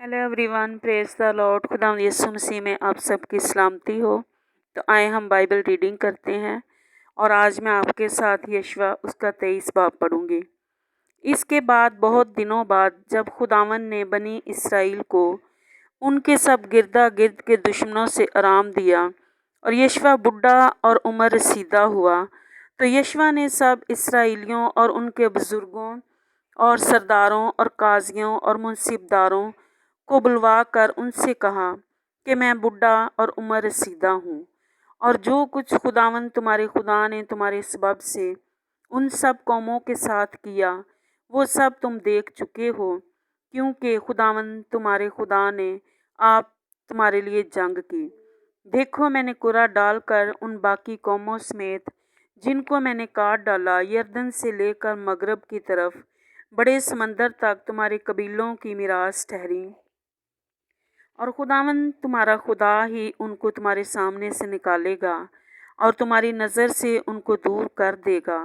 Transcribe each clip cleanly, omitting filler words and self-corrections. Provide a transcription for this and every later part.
Hello everyone, praise the Lord. खुदा यीशु मसीह में आप सबकी सलामती हो। तो आए हम बाइबल रीडिंग करते हैं और आज मैं आपके साथ यशवा उसका 23 बाब पढ़ूंगी। इसके बाद बहुत दिनों बाद जब खुदावन ने बनी इसराइल को उनके सब गिरदा गिर्द के दुश्मनों से आराम दिया और यशवा बुढ़ा और उम्र रसीदा हुआ, तो यशवा ने सब इसराइलियों और उनके बुजुर्गों और सरदारों और काजियों और मुंसिबदारों को बुलवा कर उनसे कहा कि मैं बुढ़ा और उम्र रसीदा हूँ, और जो कुछ खुदावन तुम्हारे खुदा ने तुम्हारे सबब से उन सब कौमों के साथ किया वो सब तुम देख चुके हो, क्योंकि खुदावन तुम्हारे खुदा ने आप तुम्हारे लिए जंग की। देखो, मैंने कुरा डालकर उन बाकी कौमों समेत जिनको मैंने काट डाला, यरदन से लेकर मगरब की तरफ बड़े समंदर तक तुम्हारे कबीलों की मिरास ठहरी, और खुदावन तुम्हारा खुदा ही उनको तुम्हारे सामने से निकालेगा और तुम्हारी नज़र से उनको दूर कर देगा,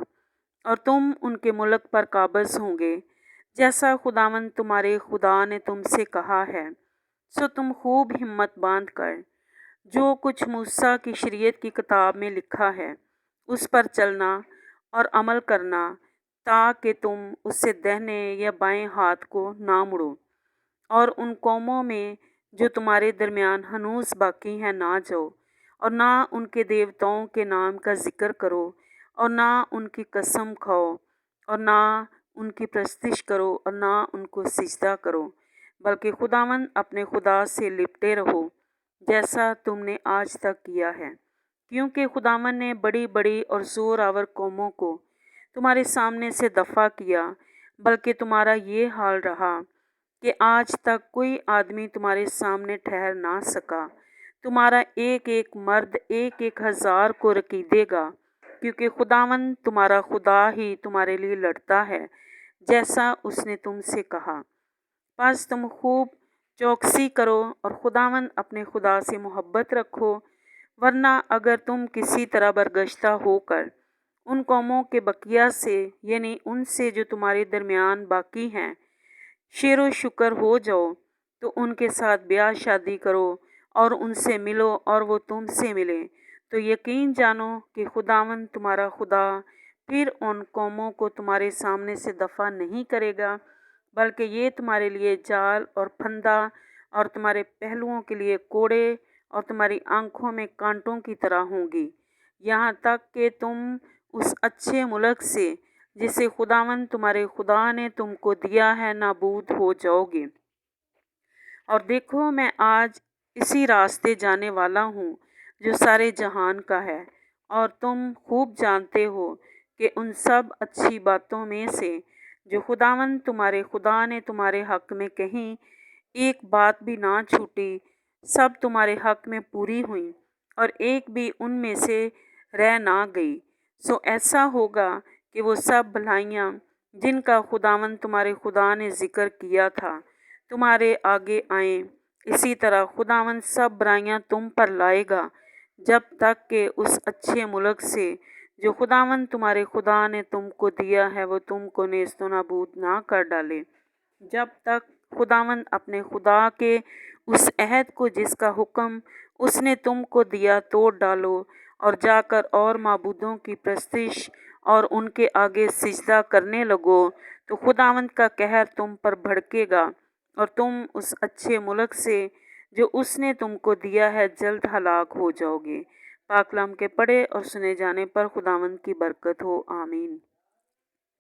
और तुम उनके मुल्क पर काबज़ होंगे, जैसा खुदावन तुम्हारे खुदा ने तुमसे कहा है। सो तुम खूब हिम्मत बांध कर जो कुछ मूसा की शरीयत की किताब में लिखा है उस पर चलना और अमल करना, ताकि तुम उससे दाहिने या बाएं हाथ को ना मुड़ो, और उन कौमों में जो तुम्हारे दरमियान हनूस बाकी हैं ना जाओ, और ना उनके देवताओं के नाम का जिक्र करो, और ना उनकी कसम खाओ, और ना उनकी प्रस्तिश करो, और ना उनको सिजदा करो, बल्कि खुदावन अपने खुदा से लिपटे रहो, जैसा तुमने आज तक किया है। क्योंकि खुदावन ने बड़ी बड़ी और ज़ोर आवर कौमों को तुम्हारे सामने से दफ़ा किया, बल्कि तुम्हारा ये हाल रहा कि आज तक कोई आदमी तुम्हारे सामने ठहर ना सका। तुम्हारा एक एक मर्द एक एक हज़ार को रकीदेगा, क्योंकि खुदावन तुम्हारा खुदा ही तुम्हारे लिए लड़ता है, जैसा उसने तुमसे कहा। बस तुम खूब चौकसी करो और खुदावन अपने खुदा से मोहब्बत रखो, वरना अगर तुम किसी तरह बरगश्ता होकर उन कौमों के बकिया से, यानी उनसे जो तुम्हारे दरमियान बाकी हैं, शेरो शुक्र हो जाओ, तो उनके साथ ब्याह शादी करो और उनसे मिलो और वो तुमसे मिले, तो यकीन जानो कि खुदावन तुम्हारा खुदा फिर उन कौमों को तुम्हारे सामने से दफ़ा नहीं करेगा, बल्कि ये तुम्हारे लिए जाल और फंदा और तुम्हारे पहलुओं के लिए कोड़े और तुम्हारी आँखों में कांटों की तरह होंगी, यहाँ तक कि तुम उस अच्छे मुल्क से जिसे खुदावन तुम्हारे खुदा ने तुमको दिया है नाबूद हो जाओगे। और देखो, मैं आज इसी रास्ते जाने वाला हूँ जो सारे जहान का है, और तुम खूब जानते हो कि उन सब अच्छी बातों में से जो खुदावन तुम्हारे खुदा ने तुम्हारे हक़ में कहीं एक बात भी ना छूटी, सब तुम्हारे हक़ में पूरी हुई, और एक भी उनमें से रह ना गई। सो ऐसा होगा कि वो सब भलाइयाँ जिनका खुदावन तुम्हारे खुदा ने जिक्र किया था तुम्हारे आगे आएँ। इसी तरह खुदावन सब बुराइयाँ तुम पर लाएगा, जब तक कि उस अच्छे मुल्क से जो खुदावन तुम्हारे खुदा ने तुमको दिया है वो तुमको नेस्तो नाबूद ना कर डाले, जब तक खुदावन अपने खुदा के उस अहद को जिसका हुक्म उसने तुमको दिया तोड़ डालो और जाकर और माबूदों की प्रस्तिश और उनके आगे सिजदा करने लगो, तो खुदावंद का कहर तुम पर भड़केगा और तुम उस अच्छे मुल्क से जो उसने तुमको दिया है जल्द हलाक हो जाओगे। पाकलाम के पढ़े और सुने जाने पर खुदावंद की बरकत हो। आमीन।